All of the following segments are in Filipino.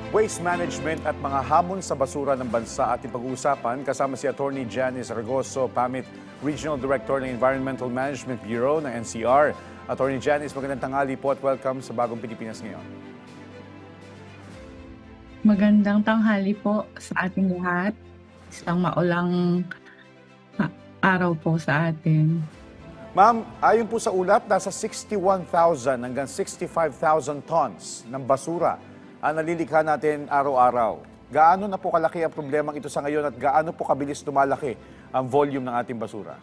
Waste management at mga hamon sa basura ng bansa ating pag-uusapan kasama si Attorney Janice Argoso, PAMIT Regional Director ng Environmental Management Bureau ng NCR. Attorney Janice, magandang tanghali po at welcome sa Bagong Pilipinas Ngayon. Magandang tanghali po sa ating lahat. Isang maulang araw po sa atin. Ma'am, ayon po sa ulat, nasa 61,000 hanggang 65,000 tons ng basura ang nalilikha natin araw-araw. Gaano na po kalaki ang problemang ito sa ngayon at gaano po kabilis lumalaki ang volume ng ating basura?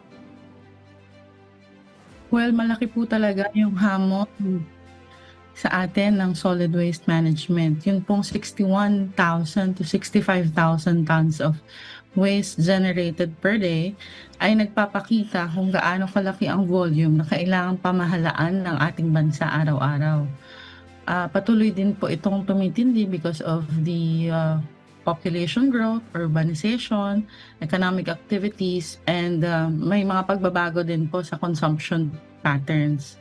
Well, malaki po talaga yung hamon sa atin ng solid waste management. Yun pong 61,000 to 65,000 tons of waste generated per day ay nagpapakita kung gaano kalaki ang volume na kailangang pamahalaan ng ating bansa araw-araw. Patuloy din po itong tumitindi because of the population growth, urbanization, economic activities, and may mga pagbabago din po sa consumption patterns.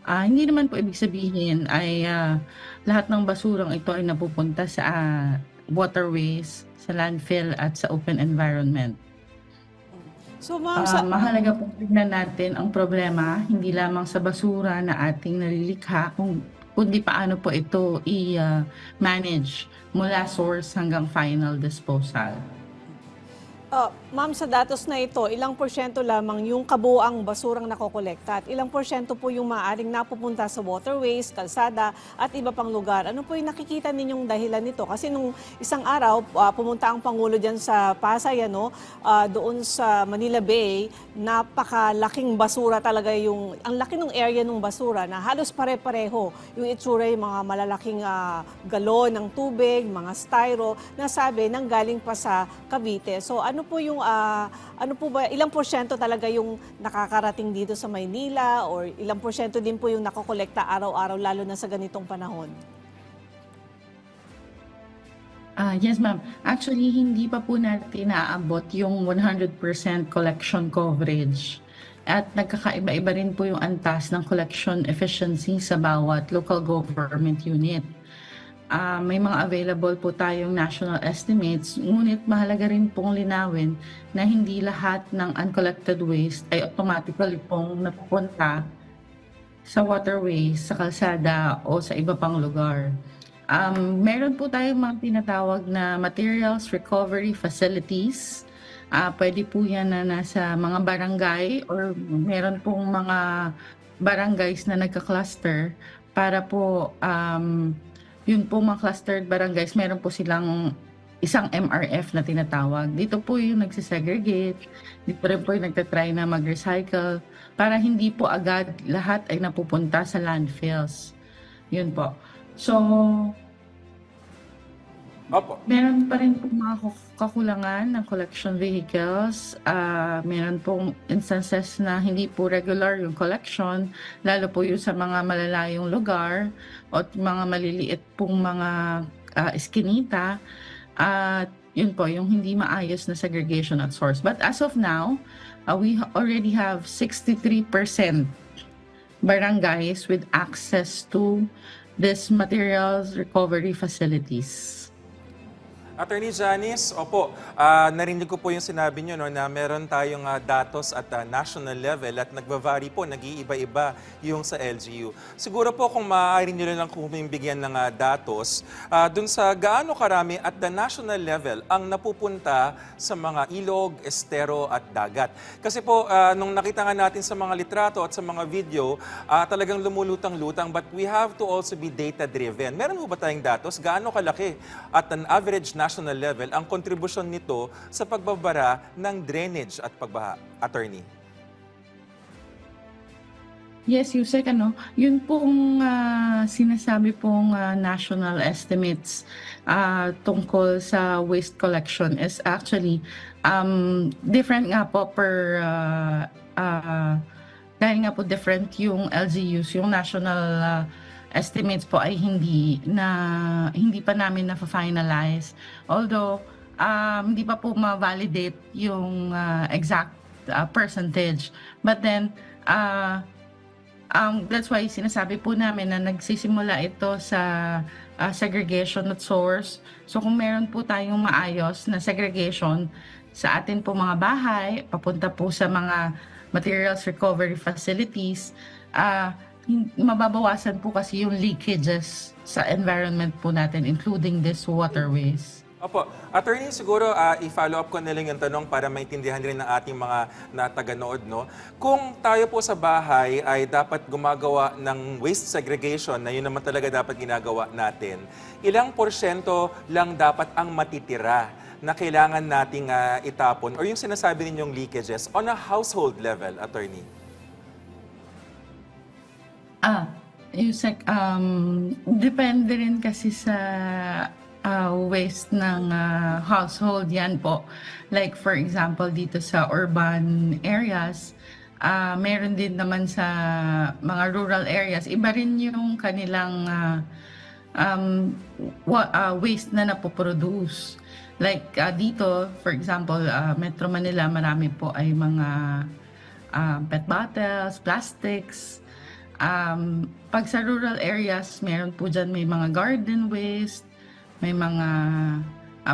Hindi naman po ibig sabihin ay lahat ng basurang ito ay napupunta sa waterways, sa landfill at sa open environment. So, ma'am, mahalaga po tignan natin ang problema hindi lamang sa basura na ating nalilikha, kundi paano po ito i-manage mula source hanggang final disposal. ma'am, sa datos na ito, ilang porsyento lamang yung kabuuang basurang nakokolekta at ilang porsyento po yung maaaring napupunta sa waterways, kalsada at iba pang lugar? Ano po yung nakikita ninyong dahilan nito? Kasi nung isang araw, pumunta ang Pangulo dyan sa Pasay, doon sa Manila Bay, napakalaking basura talaga ang laki ng area ng basura na halos pare-pareho yung itsura, yung mga malalaking galon ng tubig, mga styro, na sabi nang galing pa sa Cavite. So ano po yung ilang porsyento talaga yung nakakarating dito sa Maynila or ilang porsyento din po yung nakokolekta araw-araw lalo na sa ganitong panahon? Yes, ma'am. Actually, hindi pa po natin naaabot yung 100% collection coverage. At nagkakaiba-iba rin po yung antas ng collection efficiency sa bawat local government unit. May mga available po tayong national estimates, ngunit mahalaga rin pong linawin na hindi lahat ng uncollected waste ay automatically pong napupunta sa waterways, sa kalsada o sa iba pang lugar. Meron po tayong mga tinatawag na materials recovery facilities. Pwede po yan na nasa mga barangay or meron pong mga barangays na nagka-cluster para po yun po mga clustered barangays, meron po silang isang MRF na tinatawag. Dito po yung nagsisegregate, dito rin po yung nagtatry na mag-recycle para hindi po agad lahat ay napupunta sa landfills. Yun po. So, meron pa rin po mga kakulangan ng collection vehicles. Meron pong instances na hindi po regular yung collection, lalo po yung sa mga malalayong lugar o mga maliliit pong mga eskinita. At yun po, yung hindi maayos na segregation at source. But as of now, we already have 63% barangays with access to these materials recovery facilities. Attorney Janice, opo, narinig ko po yung sinabi nyo na meron tayong datos at national level at nagbavari po, nag-iiba-iba yung sa LGU. Siguro po kung maaari nyo lang bigyan ng datos, dun sa gaano karami at the national level ang napupunta sa mga ilog, estero at dagat. Kasi po, nung nakita nga natin sa mga litrato at sa mga video, talagang lumulutang-lutang, but we have to also be data-driven. Meron po ba tayong datos? Gaano kalaki at an average national level ang kontribusyon nito sa pagbabara ng drainage at pagbaha, attorney? Yes, Yusek, yun pong sinasabi pong national estimates tungkol sa waste collection is actually different nga po per dahil nga po different yung LGUs, yung national estimates po ay hindi pa namin na-finalize. Although, hindi pa po ma-validate yung exact percentage. But then, that's why sinasabi po namin na nagsisimula ito sa segregation at source. So kung meron po tayong maayos na segregation sa atin po mga bahay, papunta po sa mga materials recovery facilities, mababawasan po kasi yung leakages sa environment po natin, including these waterways. Opo. Attorney, siguro i-follow up ko na lang yung tanong para maintindihan rin ng ating mga nataganood, no? Kung tayo po sa bahay ay dapat gumagawa ng waste segregation, na yun naman talaga dapat ginagawa natin, ilang porsyento lang dapat ang matitira na kailangan nating itapon or yung sinasabi ninyong leakages on a household level, Attorney? Depende rin kasi sa waste ng household yan po. Like for example, dito sa urban areas, meron din naman sa mga rural areas, iba rin yung kanilang waste na napoproduce. Like dito, for example, Metro Manila, marami po ay mga PET bottles, plastics. Pag sa rural areas, meron po dyan may mga garden waste, may mga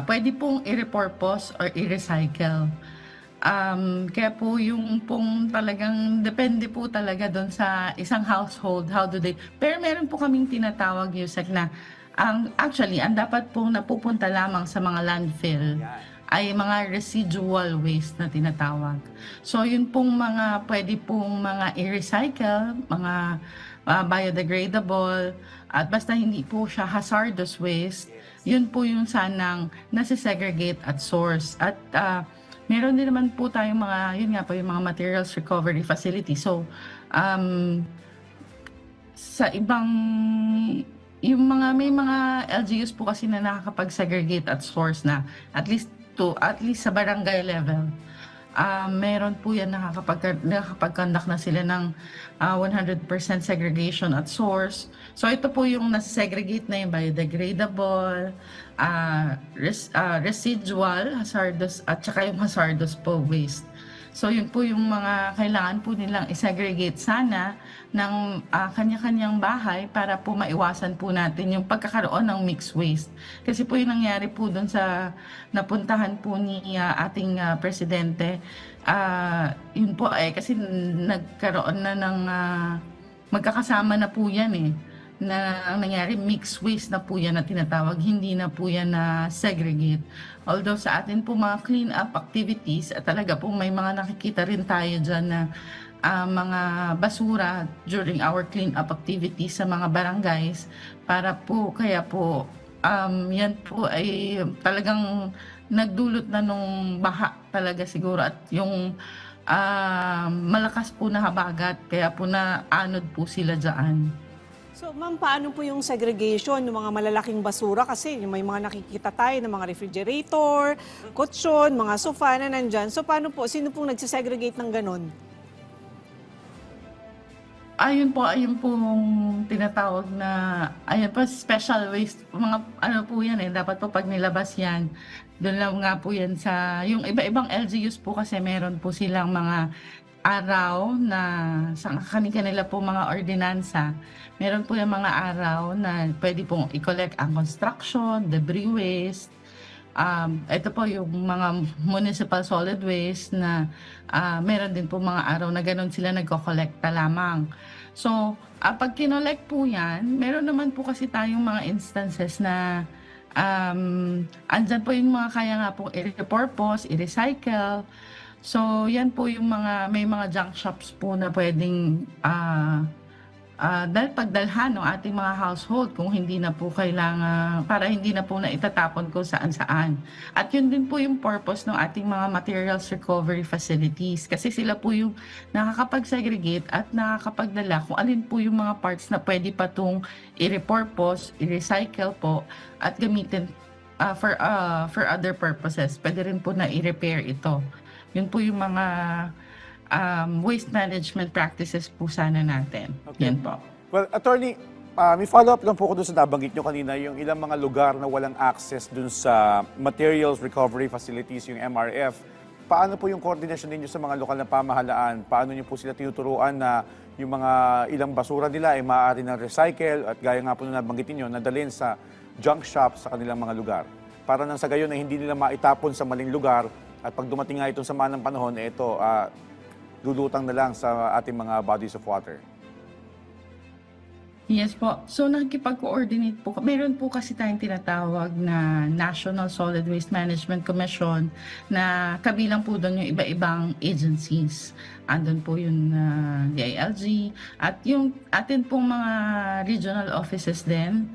pwede pong i-repurpose or i-recycle. Kaya po yung pong talagang depende po talaga doon sa isang household, how do they... Pero meron po kaming tinatawag, Yusek, na actually, ang dapat pong napupunta lamang sa mga landfill ay mga residual waste na tinatawag. So yun pong mga pwede pong mga i-recycle, mga biodegradable, at basta hindi po siya hazardous waste, yun po yung sanang nasi-segregate at source. At meron din naman po tayong mga, yun nga po, yung mga materials recovery facility. So, sa ibang, yung mga, may mga LGUs po kasi na nakakapag-segregate at source na, at least sa barangay level. Meron po yan nakakapag-conduct na sila ng 100% segregation at source. So ito po yung nasa-segregate na yung biodegradable, residual, hazardous, at saka yung hazardous po waste. So yun po yung mga kailangan po nilang i-segregate sana ng kanya-kanyang bahay para po maiwasan po natin yung pagkakaroon ng mixed waste. Kasi po yung nangyari po doon sa napuntahan po ni ating presidente, yun po kasi nagkaroon na ng magkakasama na po yan na ang nangyari, mixed waste na po yan na tinatawag, hindi na po yan na segregate. Although sa atin po mga clean-up activities, at talaga po may mga nakikita rin tayo dyan na mga basura during our clean-up activities sa mga barangays, para po, kaya po, yan po ay talagang nagdulot na nung baha talaga siguro, at yung malakas po na habagat, kaya po na anod po sila dyan. So, ma'am, paano po yung segregation ng mga malalaking basura? Kasi may mga nakikita tayo ng mga refrigerator, kutsyon, mga sofa na nandyan. So, paano po? Sino pong nagsisegregate ng ganon? Ayun pong tinatawag na, special waste. Mga ano po yan dapat po pag nilabas yan, doon lang nga po yan sa, yung iba-ibang LGUs po kasi meron po silang mga araw na sa kanila po mga ordinansa. Meron po yung mga araw na pwede pong i-collect ang construction, debris waste. Ito po yung mga municipal solid waste na meron din po mga araw na ganun sila nagko-collecta lamang. So, pag kinolect po yan, meron naman po kasi tayong mga instances na andyan po yung mga kaya nga po i-repurpose, i-recycle. So, yan po yung may mga junk shops po na pwedeng pagdalhan ng ating mga household kung hindi na po kailangan, para hindi na po na itatapon kung saan-saan. At yun din po yung purpose ng ating mga materials recovery facilities. Kasi sila po yung nakakapag-segregate at nakakapagdala kung alin po yung mga parts na pwede pa itong i-repurpose, i-recycle po, at gamitin for other purposes. Pwede rin po na i-repair ito. Yun po yung mga waste management practices po sana natin. Okay. Yan po. Well, Attorney, may follow-up lang po ko doon sa nabanggit nyo kanina, yung ilang mga lugar na walang access doon sa materials recovery facilities, yung MRF. Paano po yung coordination ninyo sa mga lokal na pamahalaan? Paano nyo po sila tinuturuan na yung mga ilang basura nila ay maaari ng recycle at gaya nga po na nabanggit nyo, nadalhin sa junk shop sa kanilang mga lugar. Para nang sa gayon ay hindi nila maitapon sa maling lugar at pag dumating nga itong sama ng panahon, dulutang na lang sa ating mga bodies of water. Yes po. So nakikipag-coordinate po. Meron po kasi tayong tinatawag na National Solid Waste Management Commission na kabilang po doon yung iba-ibang agencies. Andun po yung DILG at yung atin pong mga regional offices din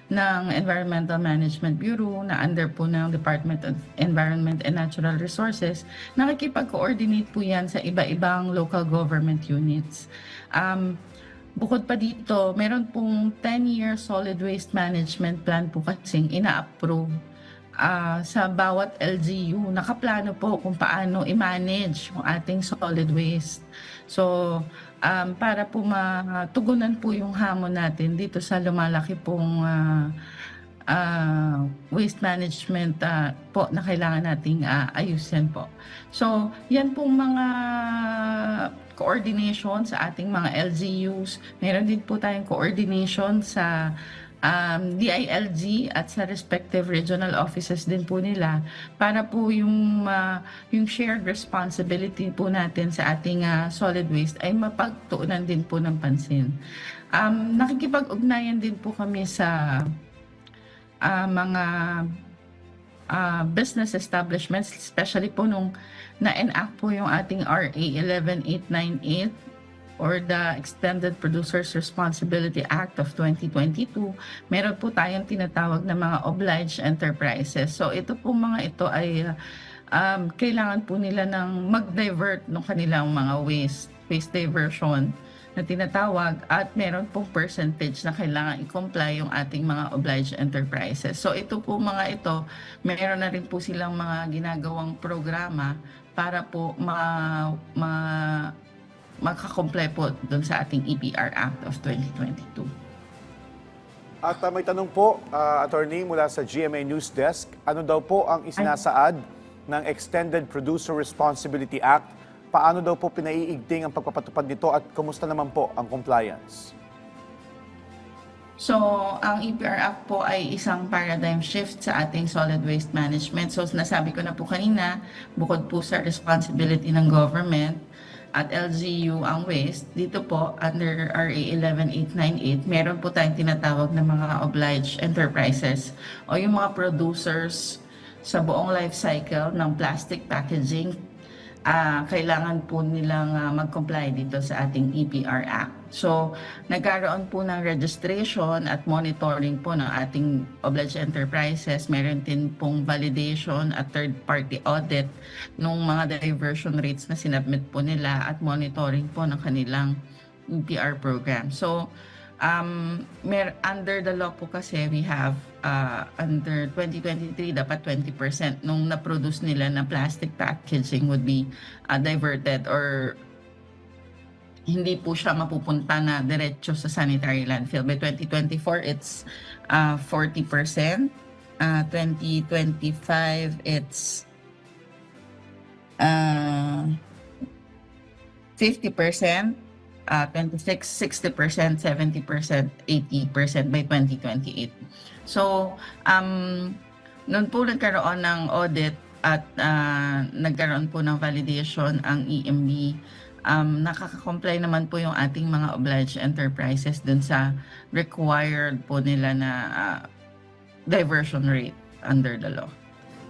ng Environmental Management Bureau na under po ng Department of Environment and Natural Resources. Nakikipag-coordinate po yan sa iba-ibang local government units. Bukod pa dito, meron pong 10-year solid waste management plan po kasing ina-approve sa bawat LGU. Nakaplano po kung paano i-manage yung ating solid waste. So, para po matugunan po yung hamon natin dito sa lumalaki pong waste management po na kailangan nating ayusin po. So, yan pong mga coordination sa ating mga LGUs. Meron din po tayong coordination sa DILG at sa respective regional offices din po nila para po yung shared responsibility po natin sa ating solid waste ay mapagtuunan din po ng pansin. Nakikipag-ugnayan din po kami sa mga business establishments, especially po nung na-enact po yung ating RA 11898 or the Extended Producers Responsibility Act of 2022, meron po tayong tinatawag na mga obliged enterprises. So ito po mga ito ay kailangan po nila ng mag-divert ng kanilang mga waste diversion na tinatawag at meron pong percentage na kailangan i-comply yung ating mga obliged enterprises. So ito po mga ito, meron na rin po silang mga ginagawang programa para po makakomply po doon sa ating EPR Act of 2022. At may tanong po, attorney mula sa GMA News Desk, ano daw po ang isinasaad ng Extended Producer Responsibility Act? Paano daw po pinaiigting ang pagpapatupad nito at kumusta naman po ang compliance? So, ang EPR Act po ay isang paradigm shift sa ating solid waste management. So, nasabi ko na po kanina, bukod po sa responsibility ng government at LGU ang waste, dito po under RA 11898, meron po tayong tinatawag na mga obliged enterprises o yung mga producers sa buong life cycle ng plastic packaging. Kailangan po nilang mag-comply dito sa ating EPR Act. So, nagkaroon po ng registration at monitoring po ng ating obliged enterprises. Meron din pong validation at third-party audit ng mga diversion rates na sinubmit po nila at monitoring po ng kanilang EPR program. So, under the law po kasi we have under 2023 dapat 20% nung na-produce nila na plastic packaging would be diverted or hindi po siya mapupunta na diretso sa sanitary landfill. By 2024 it's 40%, 2025 it's 50%, 26, 60%, 70%, 80% by 2028. So, noon po nagkaroon ng audit at nagkaroon po ng validation ang EMB. Nakaka-comply naman po yung ating mga obliged enterprises dun sa required po nila na diversion rate under the law.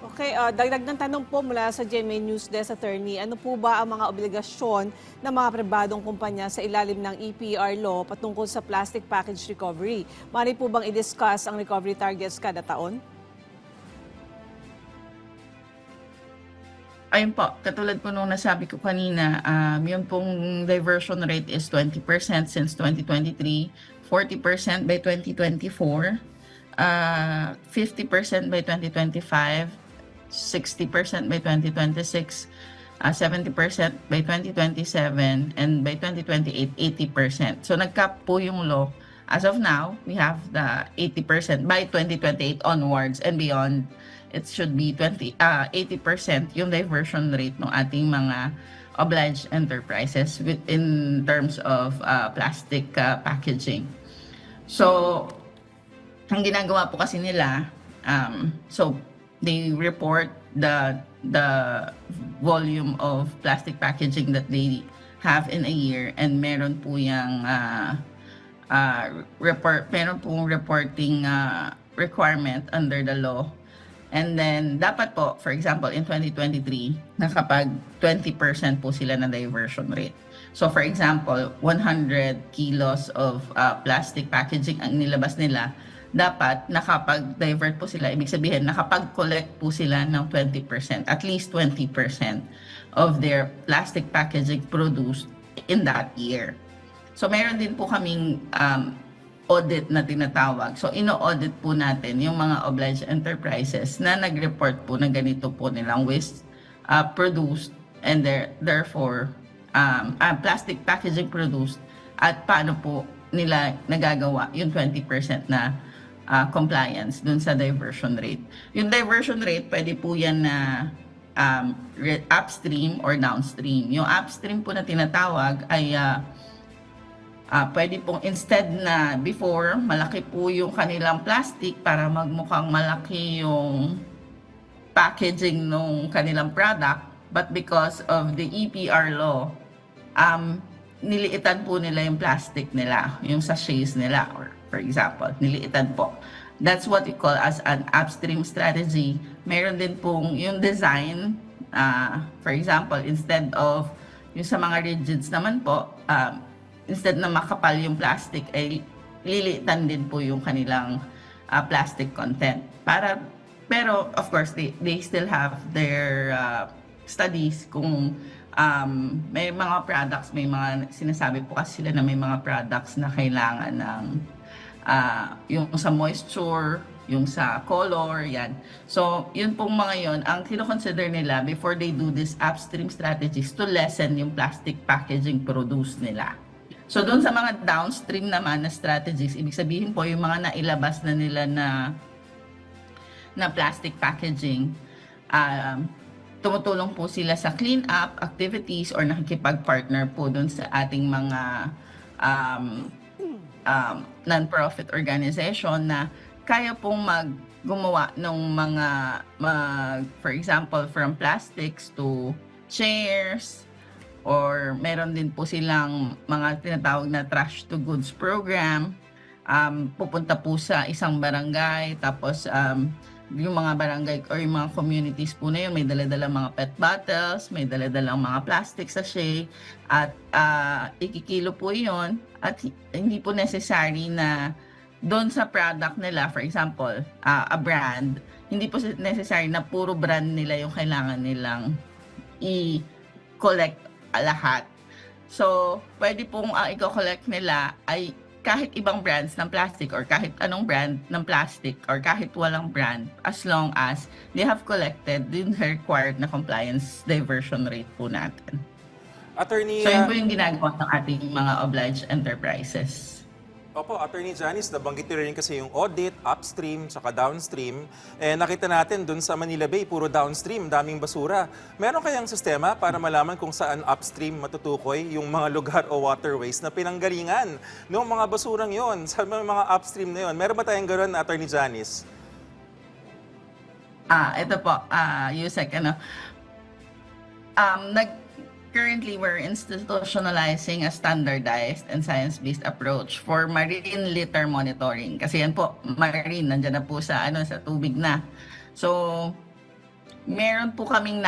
Okay, dagdag ng tanong po mula sa GMA News Desk, attorney, ano po ba ang mga obligasyon ng mga pribadong kumpanya sa ilalim ng EPR law patungkol sa plastic package recovery? Maaari po bang i-discuss ang recovery targets kada taon? Ayun po, katulad po nung nasabi ko kanina, yun pong diversion rate is 20% since 2023, 40% by 2024, 50% by 2025, 60% by 2026, 70% by 2027, and by 2028, 80%. So nag-cap po yung law. As of now, we have the 80%. By 2028 onwards and beyond, it should be 80% yung diversion rate ng ating mga obliged enterprises in terms of plastic packaging. So, ang ginagawa po kasi nila, so they report the volume of plastic packaging that they have in a year, and meron po yung meron pong reporting requirement under the law. And then dapat po, for example, in 2023, nakapag 20% po sila na diversion rate. So for example, 100 kilos of plastic packaging ang nilabas nila, dapat nakapag-divert po sila. Ibig sabihin, nakapag-collect po sila ng 20%, at least 20% of their plastic packaging produced in that year. So meron din po kaming audit na tinatawag. So ino-audit po natin yung mga obliged enterprises na nag-report po na ganito po nilang waste produced, and therefore plastic packaging produced, at paano po nila nagagawa yung 20% na compliance dun sa diversion rate. Yung diversion rate, pwede po yan na upstream or downstream. Yung upstream po na tinatawag ay pwede pong, instead na before, malaki po yung kanilang plastic para magmukhang malaki yung packaging ng kanilang product, but because of the EPR law, niliitan po nila yung plastic nila, yung sachets nila, or for example, niliitan po. That's what we call as an upstream strategy. Meron din pong yung design, for example, instead of yung sa mga rigids naman po, instead na makapal yung plastic, ay lilitan din po yung kanilang plastic content. Pero of course, they still have their studies kung may mga products, may mga sinasabi po kasi sila na may mga products na kailangan ng yung sa moisture, yung sa color, yan. So, yun pong mga yun, ang kino-consider nila before they do this upstream strategies to lessen yung plastic packaging produce nila. So, doon sa mga downstream naman na strategies, ibig sabihin po yung mga nailabas na nila na plastic packaging, tumutulong po sila sa clean-up activities or nakikipag-partner po doon sa ating mga non-profit organization na kaya pong gumawa ng mga, for example, from plastics to chairs, or meron din po silang mga tinatawag na trash to goods program. Pupunta po sa isang barangay, tapos yung mga barangay or yung mga communities po na yun, may dala-dalang mga pet bottles, may dala-dalang mga plastic sachet, at ikikilo po yun, at hindi po necessary na doon sa product nila, for example, a brand, hindi po necessary na puro brand nila yung kailangan nilang i-collect lahat. So, pwede pong i-collect nila ay kahit ibang brands ng plastic, or kahit anong brand ng plastic, or kahit walang brand, as long as they have collected the required na compliance diversion rate po natin. Attorney, So, yun po yung ginagawa ng ating mga obliged enterprises. Opo, Attorney Janice, nabanggit niyo rin kasi yung audit, upstream, saka downstream. Nakita natin dun sa Manila Bay, puro downstream, daming basura. Meron kayang sistema para malaman kung saan upstream matutukoy yung mga lugar o waterways na pinanggalingan ng mga basurang yon, sa mga upstream na yon? Meron ba tayong gano'n, Attorney Janice? Ito po, Yusek, currently, we're institutionalizing a standardized and science-based approach for marine litter monitoring. Kasi yan po, marine, nandyan na po sa tubig na. So, meron po kaming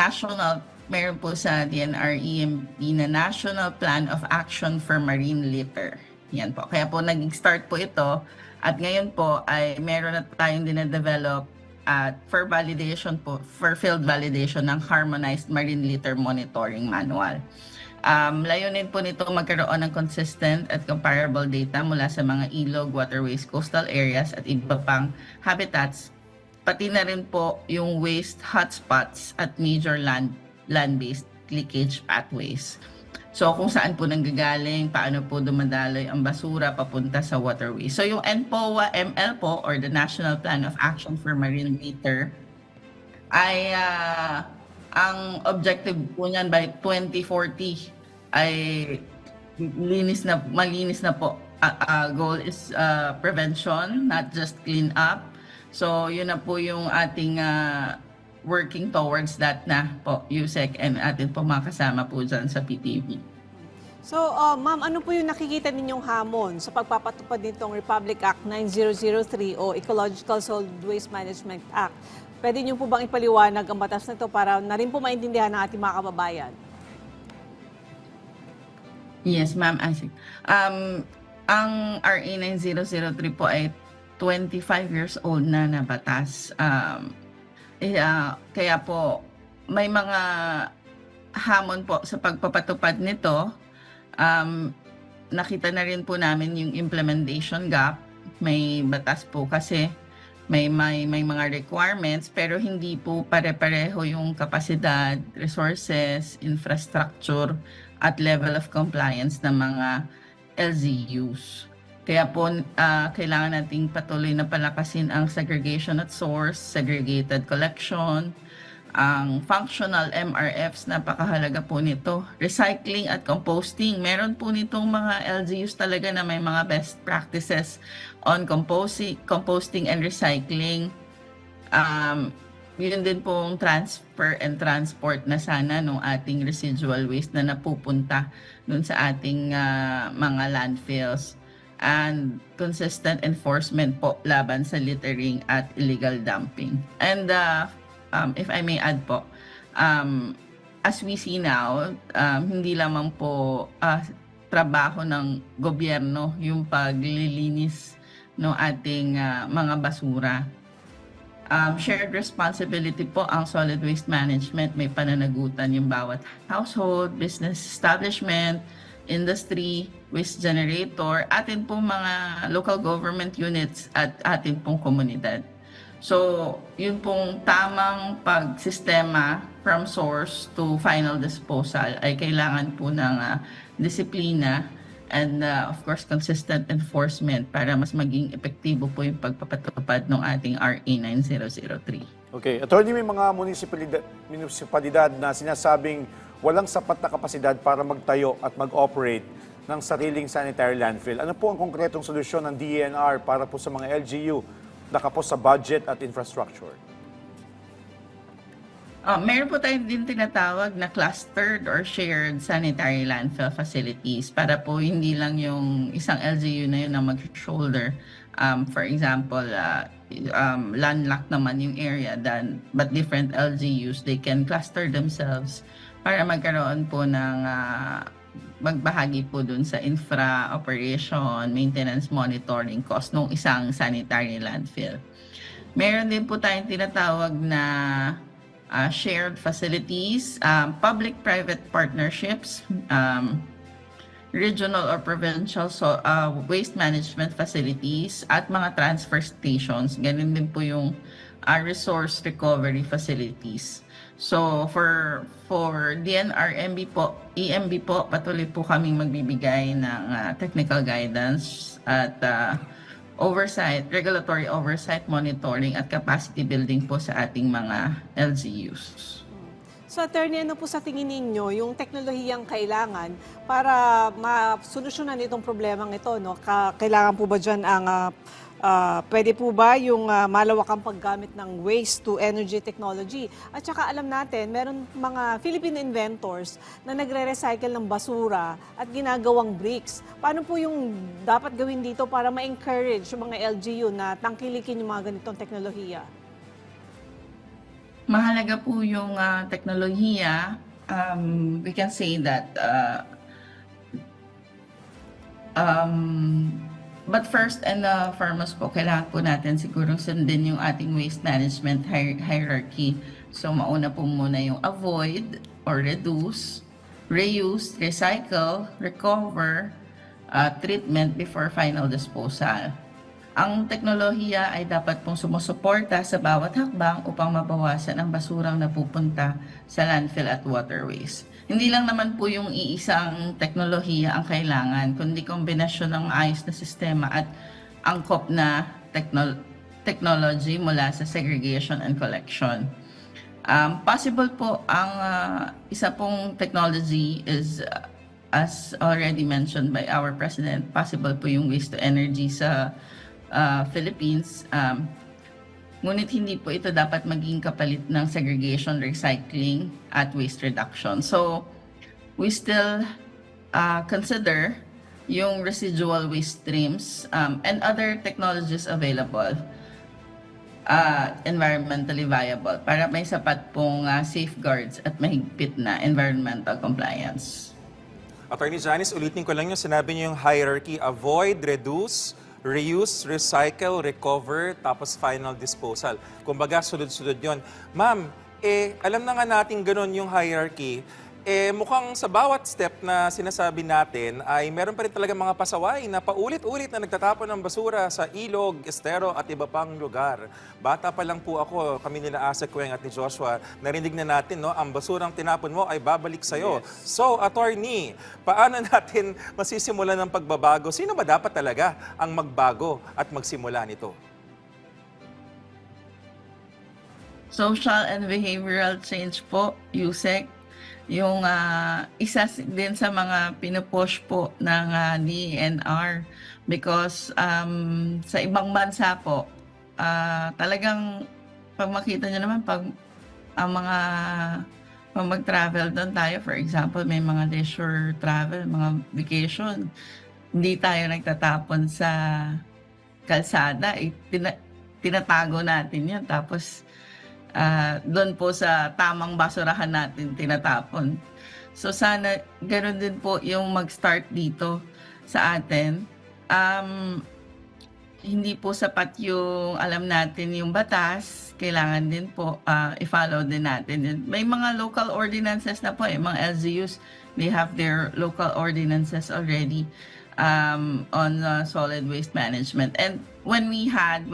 meron po sa DNR-EMP na National Plan of Action for Marine Litter. Yan po. Kaya po, nag-start po ito. At ngayon po, ay meron na tayong dina-develop for validation po, for field validation ng Harmonized Marine Litter Monitoring Manual. Layunin po nito magkaroon ng consistent at comparable data mula sa mga ilog, waterways, coastal areas at iba pang habitats, pati na rin po yung waste hotspots at major land-based leakage pathways. So kung saan po nanggagaling, paano po dumadaloy ang basura papunta sa waterway. So yung NPOA ML po, or the National Plan of Action for Marine Litter, ay ang objective po niyan by 2040 ay malinis na po goal is prevention, not just clean up. So yun na po yung ating working towards that na po, USEC and atin po mga kasama po dyan sa PTV. So, ma'am, ano po yung nakikita ninyong hamon sa pagpapatupad nitong Republic Act 9003 o Ecological Solid Waste Management Act? Pwede niyo po bang ipaliwanag ang batas na ito para na rin po maintindihan ng ating mga kababayan? Yes, ma'am. Ang RA 9003 po ay 25 years old na batas. Kaya po may mga hamon po sa pagpapatupad nito. Nakita na rin po namin yung implementation gap. May batas po kasi may mga requirements pero hindi po pare-pareho yung kapasidad, resources, infrastructure at level of compliance ng mga LGUs. Kaya po kailangan nating patuloy na palakasin ang segregation at source, segregated collection, ang functional MRFs, napakahalaga po nito. Recycling at composting. Meron po nitong mga LGUs talaga na may mga best practices on composting and recycling. Yun din pong transfer and transport na sana ng ating residual waste na napupunta dun sa ating mga landfills. And consistent enforcement po laban sa littering at illegal dumping. And if I may add po, as we see now, hindi lamang po trabaho ng gobyerno yung paglilinis ng ating mga basura. Shared responsibility po ang solid waste management. May pananagutan yung bawat household, business establishment, industry, waste generator, atin pong mga local government units at atin pong komunidad. So, yun pong tamang pagsistema from source to final disposal ay kailangan po ng disiplina and of course consistent enforcement para mas maging epektibo po yung pagpapatupad ng ating RA 9003. Okay. Attorney, may mga munisipalidad na sinasabing walang sapat na kapasidad para magtayo at mag-operate ng sariling sanitary landfill. Ano po ang konkretong solusyon ng DENR para po sa mga LGU nakapos sa budget at infrastructure? Meron po tayong din tinatawag na clustered or shared sanitary landfill facilities para po hindi lang yung isang LGU na yun na mag-shoulder. For example, landlocked naman yung area but different LGUs, they can cluster themselves para magkaroon po ng magbahagi po dun sa infra, operation, maintenance, monitoring cost ng isang sanitary landfill. Meron din po tayong tinatawag na shared facilities, public-private partnerships, regional or provincial waste management facilities, at mga transfer stations. Ganun din po yung resource recovery facilities. So for DNR EMB po, patuloy po kaming magbibigay ng technical guidance at regulatory oversight, monitoring at capacity building po sa ating mga LGUs. So, Attorney, ano po sa tingin ninyo yung teknolohiyang kailangan para masolusyonan itong problemang ito? No? Kailangan po ba dyan pwede po ba yung malawakang paggamit ng waste to energy technology? At saka alam natin, meron mga Filipino inventors na nagre-recycle ng basura at ginagawang bricks. Paano po yung dapat gawin dito para ma-encourage yung mga LGU na tangkilikin yung mga ganitong teknolohiya? Mahalaga po yung teknolohiya. We can say that but first and foremost po, kailangan po natin siguro sundin yung ating waste management hierarchy. So mauna po muna yung avoid or reduce, reuse, recycle, recover, treatment before final disposal. Ang teknolohiya ay dapat pong sumusuporta sa bawat hakbang upang mabawasan ang basurang napupunta sa landfill at waterways. Hindi lang naman po yung iisang teknolohiya ang kailangan, kundi kombinasyon ng ayos na sistema at angkop na technology mula sa segregation and collection. Possible po ang isa pong technology is as already mentioned by our President, possible po yung waste to energy sa Philippines. Ngunit hindi po ito dapat maging kapalit ng segregation, recycling, at waste reduction. So, we still consider yung residual waste streams and other technologies available environmentally viable para may sapat pong safeguards at mahigpit na environmental compliance. Attorney Janice, ulitin ko lang yung sinabi niyo yung hierarchy: avoid, reduce, reuse, recycle, recover, tapos final disposal. Kumbaga, sunod-sunod yun. Ma'am, alam na nga natin ganun yung hierarchy. Mukhang sa bawat step na sinasabi natin ay meron pa rin talaga mga pasaway na paulit-ulit na nagtatapon ng basura sa ilog, estero at iba pang lugar. Bata pa lang po ako, kami nila Asa Kuweng at ni Joshua, narinig na natin, no, ang basurang tinapon mo ay babalik sa'yo. Yes. So, attorney, paano natin masisimulan ng pagbabago? Sino ba dapat talaga ang magbago at magsimula nito? Social and behavioral change po, Yusek, yung isa din sa mga pinupush po ng DENR because sa ibang bansa po, talagang pag makita nyo naman, pag mag-travel doon tayo, for example, may mga leisure travel, mga vacation, hindi tayo nagtatapon sa kalsada, tinatago natin yan. Tapos, doon po sa tamang basurahan natin tinatapon. So sana ganoon din po yung mag-start dito sa atin. Hindi po sapat yung alam natin yung batas, kailangan din po i-follow din natin. May mga local ordinances na po mga LGUs, they have their local ordinances already on solid waste management. And when we had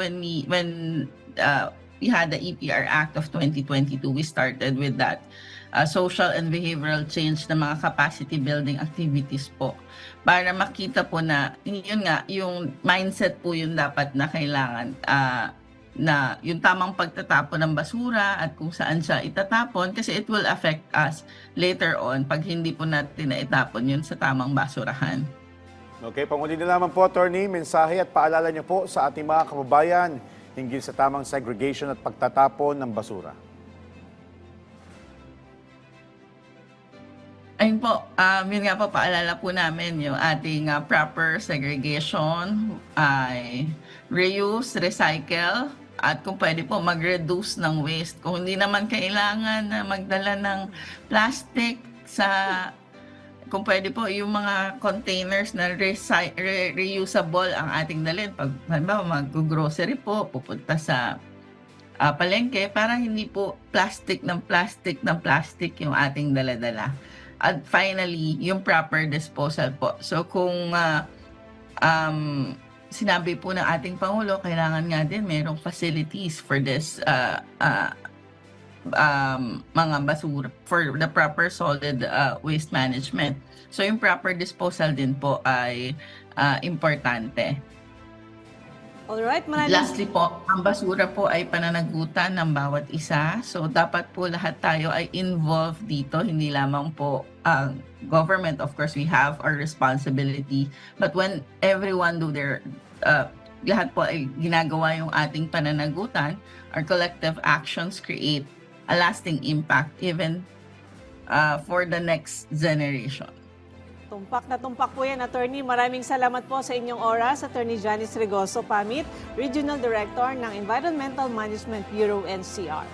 the EPR Act of 2022, we started with that social and behavioral change na mga capacity building activities po. Para makita po na, yun nga, yung mindset po yun dapat na kailangan na yung tamang pagtatapon ng basura at kung saan siya itatapon kasi it will affect us later on pag hindi po natin naitapon yun sa tamang basurahan. Okay, panguli na naman po, attorney, mensahe at paalala niyo po sa ating mga kababayan hinggil sa tamang segregation at pagtatapon ng basura. Ayun po, yun nga po, paalala po namin yung ating proper segregation, ay reuse, recycle, at kung pwede po mag-reduce ng waste. Kung hindi naman kailangan na magdala ng plastic kung pwede po, yung mga containers na reusable ang ating dalhin. Pag mag-grocery po, pupunta sa palengke, para hindi po plastic yung ating dala-dala. At finally, yung proper disposal po. So kung sinabi po ng ating Pangulo, kailangan nga din merong facilities for this mga basura for the proper solid waste management. So yung proper disposal din po ay importante. Alright, Lastly po, ang basura po ay pananagutan ng bawat isa. So dapat po lahat tayo ay involved dito, hindi lamang po government. Of course, we have our responsibility. But when everyone do their lahat po ay ginagawa yung ating pananagutan, our collective actions create a lasting impact even for the next generation. Tumpak na tumpak po yan, Attorney. Maraming salamat po sa inyong oras, Attorney Janice Regoso Pamit, Regional Director ng Environmental Management Bureau, NCR.